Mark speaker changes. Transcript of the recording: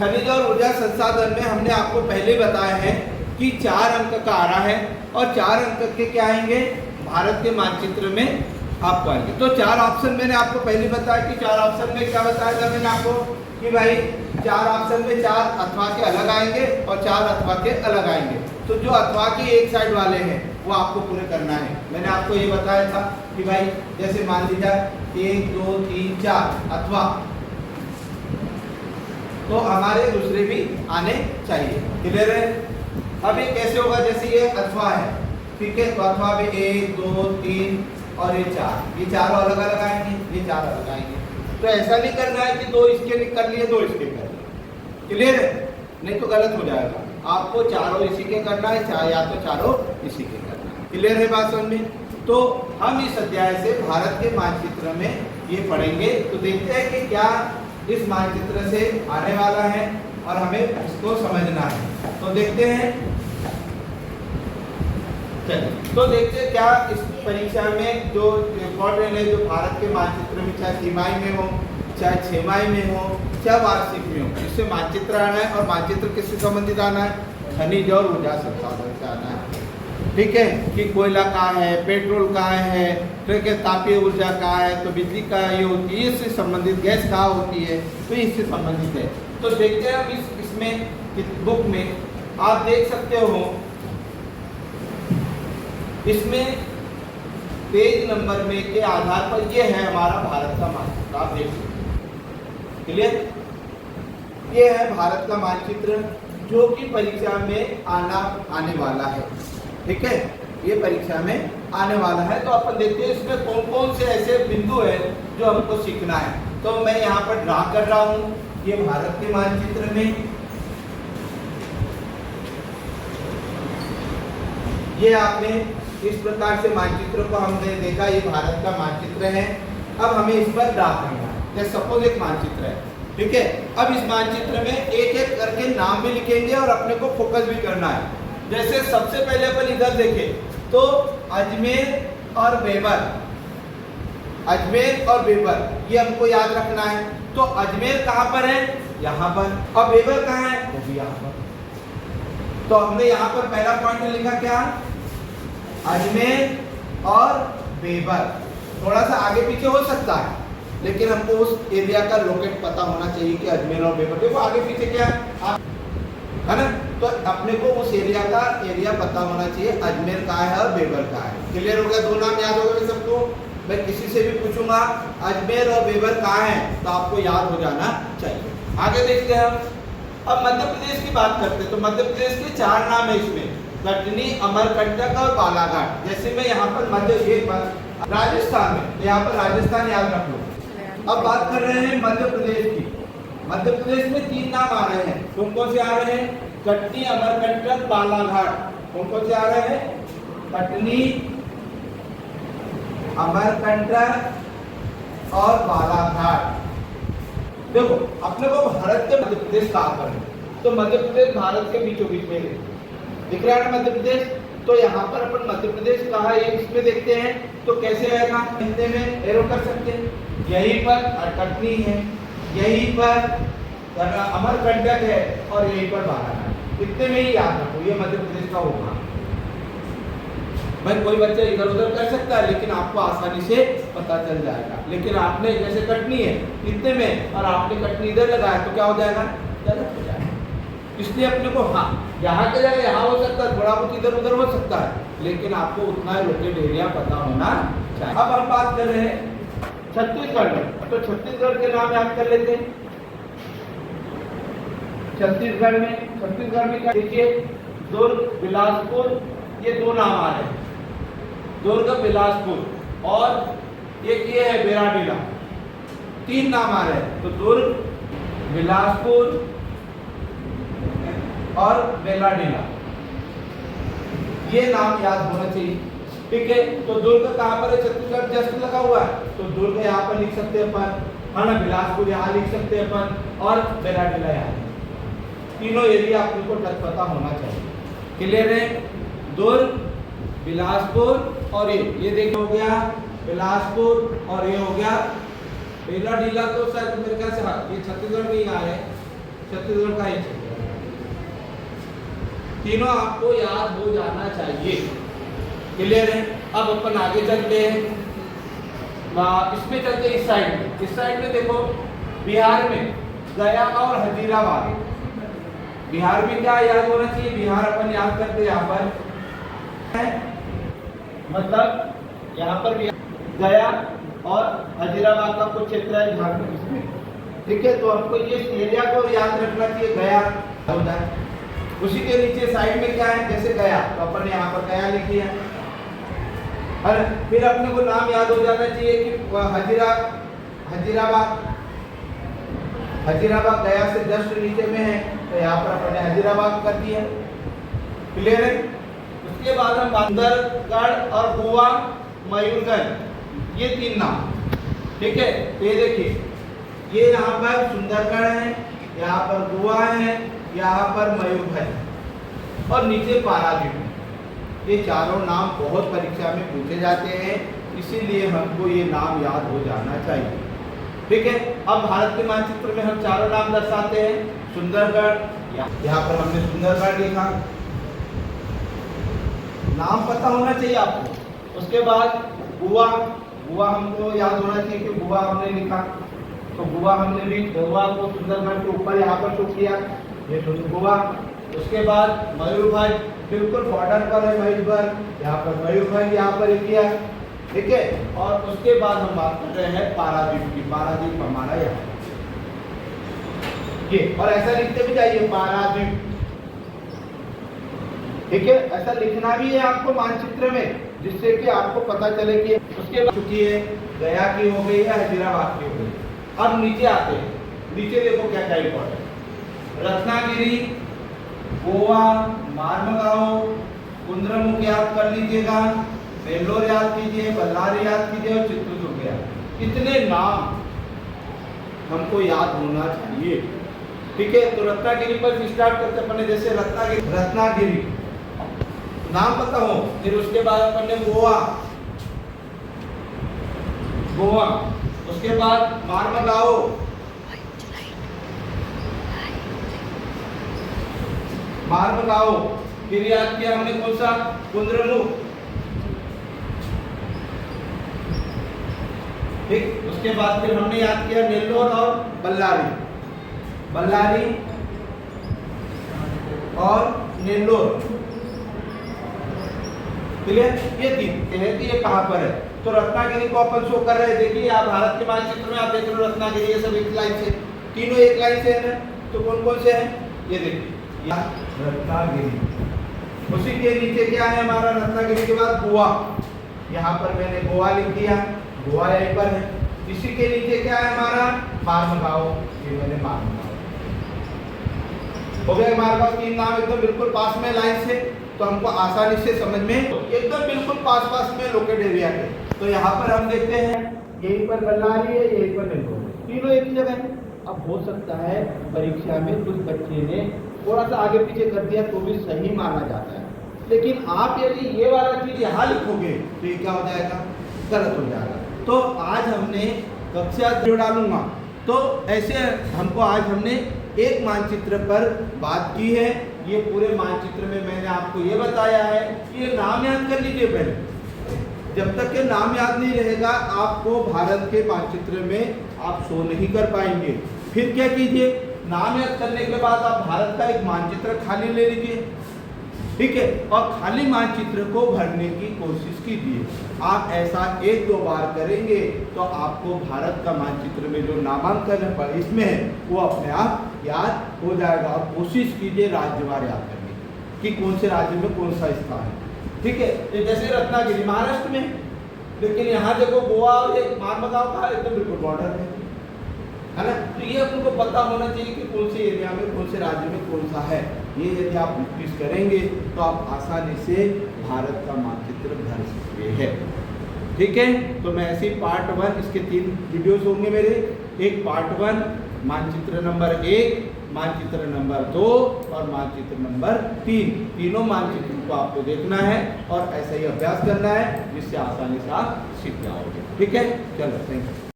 Speaker 1: खनिज और ऊर्जा संसाधन में हमने आपको पहले बताया है कि 4 अंक का आ रहा है और 4 अंक के क्या आएंगे भारत के मानचित्र में आपको आएंगे। तो 4 ऑप्शन मैंने आपको पहले बताया कि 4 ऑप्शन में क्या बताया था मैंने आपको कि भाई 4 ऑप्शन में 4 अथवा के अलग आएंगे और 4 अथवा के अलग आएंगे। तो जो अथवा के एक साइड वाले हैं वो आपको पूरे करना है। मैंने आपको ये बताया था कि भाई जैसे मान लीजिए 1 2 3 4 अथवा, तो हमारे दूसरे भी आने चाहिए। क्लियर है? अब ये कैसे होगा, जैसे ये अथवा है, ठीक है, तो अथवा में 1 2 3 और ये 4, ये चारों अलग अलग आएंगे, ये 4 अलग आएंगे। तो ऐसा नहीं करना है कि 2 इसके कर लिए 2 इसके कर लिए। क्लियर है? नहीं तो गलत हो जाएगा। आपको चारों इसी के करना है, चाहे या तो चारों इसी के करना है। क्लियर है बात समझ में? तो हम इस अध्याय से भारत के मानचित्र में ये पढ़ेंगे। तो देखते हैं कि क्या इस मानचित्र से आने वाला है और हमें इसको समझना है। तो देखते हैं, चलिए तो देखते हैं क्या इस परीक्षा में जो इम्पोर्टेंट है, जो भारत के मानचित्र में चाहे तिमाही में हो, चाहे छमाही में हो, चाहे वार्षिक में हो, इससे मानचित्र आना है। और मानचित्र किससे संबंधित आना है? खनिज और ऊर्जा संसाधन से आना है। ठीक है, कि कोयला कहाँ है, पेट्रोल कहाँ है, ठीक है, तापीय ऊर्जा कहाँ है, तो बिजली कहाँ ये होती है, इससे संबंधित गैस कहाँ होती है, तो इससे संबंधित है। तो देखते हैं हम इसमें बुक में आप देख सकते हो, इसमें पेज नंबर में के आधार पर ये है हमारा भारत का मानचित्र, आप देख सकते हैं। क्लियर? ये है भारत का मानचित्र जो कि परीक्षा में आने वाला है। ठीक है, ये परीक्षा में आने वाला है। तो अपन देखते हैं इसमें कौन कौन से ऐसे बिंदु है जो हमको सीखना है। तो मैं यहाँ पर ड्रा कर रहा हूँ ये भारत के मानचित्र में, ये आपने इस प्रकार से मानचित्र को हमने देखा, ये भारत का मानचित्र है। अब हमें इस पर ड्रा करना है। जैसे सपोज एक मानचित्र है, ठीक है। अब इस मानचित्र में एक एक करके नाम भी लिखेंगे और अपने को फोकस भी करना है। जैसे सबसे पहले अपन इधर देखें तो अजमेर और बेबर, अजमेर और बेबर ये हमको याद रखना है। तो अजमेर कहाँ पर है? यहाँ पर। और बेबर कहाँ है? वो भी यहाँ पर। तो हमने यहाँ पर पहला पॉइंट लिखा क्या? अजमेर और बेबर। थोड़ा सा आगे पीछे हो सकता है, लेकिन हमको उस एरिया का लोकेट पता होना चाहिए कि अजमेर और बेबर। देखो आगे पीछे क्या है ना, तो अपने को उस एरिया का एरिया पता होना चाहिए, अजमेर कहाँ है और बेबर कहाँ है। क्लियर हो गया? 2 नाम याद हो गए सबको। मैं किसी से भी पूछूंगा अजमेर और बेबर कहाँ है तो आपको याद हो जाना चाहिए। आगे देखते हैं हम। अब मध्य प्रदेश की बात करते हैं। तो मध्य प्रदेश के 4 नाम है इसमें, कटनी, अमरकंटक और बालाघाट। जैसे मैं यहाँ पर राजस्थान में, तो यहाँ पर राजस्थान याद रख लो। अब बात कर रहे हैं मध्य प्रदेश की। मध्य प्रदेश में 3 नाम आ रहे हैं। कौन कौन से आ रहे हैं? कटनी, अमरकंटक, बालाघाट। कौन कौन से आ रहे हैं? कटनी, अमरकंटक और बालाघाट। देखो अपने को भारत के मध्य प्रदेश कहाँ पर है? तो मध्य प्रदेश भारत के बीचों बीच में दिख रहा है मध्य प्रदेश। तो यहाँ पर अपन मध्य प्रदेश कहाँ है इसमें देखते हैं। तो कैसे आएगा? हिंदी में एरो कर सकते हैं। यहीं पर कटनी है, यहीं पर अमरकंटक है और यहीं पर बालाघाट। इतने में ही याद रखो, ये मध्य प्रदेश का होगा। भाई कोई बच्चा इधर उधर कर सकता है, लेकिन आपको आसानी से पता चल जाएगा। लेकिन आपने जैसे कटनी है इतने में और आपने कटनी इधर लगाया तो क्या हो जाएगा? गलत हो जाएगा। इसलिए अपने को हाँ यहाँ के जगह यहाँ हो सकता है, थोड़ा बहुत इधर उधर हो सकता है, लेकिन आपको उतना लोकेट एरिया पता होना चाहिए। अब हम बात कर रहे हैं छत्तीसगढ़ में। तो छत्तीसगढ़ के नाम याद कर लेते हैं। छत्तीसगढ़ में क्या देखिए, दुर्ग, बिलासपुर, ये 2 नाम आ रहे हैं। दुर्ग, बिलासपुर और एक ये है बेराडीला। 3 नाम आ रहे हैं। तो दुर्ग, बिलासपुर और बेराडीला, ये नाम याद होना चाहिए। ठीक है, तो दुर्ग कहाँ पर है? छत्तीसगढ़ जस्ट लगा हुआ है, तो दुर्ग यहाँ पर लिख सकते हैं अपन, है ना। बिलासपुर यहाँ लिख सकते हैं अपन और बेराडीला यहाँ। तीनों एरिया आपको को पता होना चाहिए। क्लियर है? दुर्ग, बिलासपुर और ये देखो हो गया बिलासपुर और ये हो गया बेराडीला। तो शायद मेरे ख्याल से हाँ ये छत्तीसगढ़ में ही आए, छत्तीसगढ़ का ही क्षेत्र। तीनों आपको याद हो जाना चाहिए। क्लियर है? अब अपन आगे चलते हैं, इसमें चलते इस साइड में। इस साइड में देखो, बिहार में गया और हजीराबाद। बिहार में क्या याद होना चाहिए? बिहार अपन याद करते यहाँ पर है, मतलब यहाँ पर गया और हजीराबाद का कुछ क्षेत्र है झारखंड इसमें। ठीक है, तो हमको ये एरिया को याद रखना चाहिए, गया होता है। उसी के नीचे साइड में क्या है? जैसे गया, तो अपन ने यहाँ पर गया लिखी है। फिर अपने को नाम याद हो जाना चाहिए कि हजीराबाद गया से जस्ट नीचे में है, तो यहाँ पर अपन ने हजीराबाद कर दिया। क्लियर है? उसके बाद हम बंदरगढ़ और गोवा मयूरगंज, ये तीन नाम। ठीक है, तो ये देखिए, ये यहाँ पर सुंदरगढ़ है, यहाँ पर गोवा है, यहाँ पर मयूरभंज और नीचे पारादीप। ये चारों नाम बहुत परीक्षा में पूछे जाते हैं, इसीलिए हमको ये नाम याद हो जाना चाहिए। ठीक है, अब भारत के मानचित्र में हम चारों नाम दर्शाते हैं। सुंदरगढ़, यहाँ पर हमने सुंदरगढ़ लिखा, नाम पता होना चाहिए आपको। उसके बाद गोवा, गोवा हमको याद होना चाहिए कि गोवा हमने लिखा, तो गोवा हमने भी गोवा को सुंदरगढ़ के ऊपर यहाँ पर शो किया, ये गोवा। उसके बाद मयूरभंज, बिल्कुल बॉर्डर पर है मयूरभंज, यहाँ पर मयूरभंज यहाँ पर किया। ठीक है, और उसके बाद हम बात कर रहे हैं पारादीप की। पारादीप हमारा यहाँ ये, और ऐसा लिखते भी जाइए पारादीप। ठीक है, ऐसा लिखना भी है आपको मानचित्र में, जिससे कि आपको पता चले कि उसके बाद चुकी है, गया की हो गई है, हैदराबाद की हो गई। अब नीचे आते हैं, नीचे देखो क्या क्या इंपॉर्टेंट। रत्नागिरी, गोवा, मार्मगांव, कुंद्रमुख याद कर लीजिएगा, नेल्लोर याद कीजिए, बल्लारी याद कीजिए और चित्रदुर्ग याद। इतने नाम हमको याद होना चाहिए। ठीक है, तो रत्नागिरी पर स्टार्ट करते अपने, जैसे रत्नागिरी नाम पता हो। फिर उसके बाद अपन ने गोवा, उसके बाद मार्मगांव, फिर याद किया हमने कौन सा? कुंद्रमुख। ठीक, उसके बाद फिर हमने याद किया नेल्लोर और बल्लारी और नेल्लोर। क्लियर? ये तीन है कि ये कहाँ पर है। तो रत्नागिरी को अपन शो कर रहे हैं, देखिए आप भारत के मानचित्र में आप देख रहे हो रत्नागिरी, ये सब एक लाइन से, तीनों एक लाइन से है ना। तो कौन कौन से हैं? ये देखिए रत्नागिरी। उसी के नीचे क्या है हमारा? रत्नागिरी के बाद गोवा, यहाँ पर मैंने गोवा लिख दिया, गोवा यहीं पर है। इसी के नीचे क्या है हमारा? मार्मगांव, ये मैंने मार्मगांव हो गया। मार्मगांव तीन नाम एकदम बिल्कुल पास में लाइन से, तो हमको आसानी से समझ में एकदम बिल्कुल पास में लोकेट एरिया के। तो यहाँ पर हम देखते हैं, यहीं पर बल्लारी है, यहीं पर नेल्लोर, तीनों एक ही जगह है। अब हो सकता है परीक्षा में कुछ बच्चे ने थोड़ा सा आगे पीछे कर दिया तो भी सही माना जाता है, लेकिन आप यदि ये वाला चीज यहाँ लिखोगे तो ये क्या हो जाएगा? गलत हो जाएगा। तो आज हमने कक्षा जो डालूंगा, तो ऐसे आज हमने एक मानचित्र पर बात की है। ये पूरे मानचित्र में मैंने आपको ये बताया है कि ये नाम याद कर लीजिए पहले। जब तक के नाम याद नहीं रहेगा, आपको भारत के मानचित्र में आप शो नहीं कर पाएंगे। फिर क्या कीजिए, नाम याद करने के बाद आप भारत का एक मानचित्र खाली ले लीजिए। ठीक है, और खाली मानचित्र को भरने की कोशिश कीजिए। आप ऐसा एक दो बार करेंगे तो आपको भारत का मानचित्र में जो नामांकन है इसमें है वो अपने आप याद हो जाएगा। और कोशिश कीजिए राज्यवार याद करने की कि कौन से राज्य में कौन सा स्थान है। ठीक है, जैसे रत्नागिरी महाराष्ट्र में, लेकिन यहाँ देखो गोवा और मार्मगांव का एकदम बिल्कुल बॉर्डर है ना। तो ये आपको पता होना चाहिए कि कौन से एरिया में कौन से राज्य में कौन सा है। ये यदि आप प्रैक्टिस करेंगे तो आप आसानी से भारत का मानचित्र भर सकते हैं। ठीक है, तो मैं ऐसे पार्ट 1, इसके 3 वीडियोस होंगे मेरे। एक पार्ट 1 मानचित्र नंबर 1, मानचित्र नंबर 2 और मानचित्र नंबर 3, तीनों मानचित्र को आपको देखना है और ऐसा ही अभ्यास करना है जिससे आसानी से आप सीख जाओगे। ठीक है, चलो थैंक यू।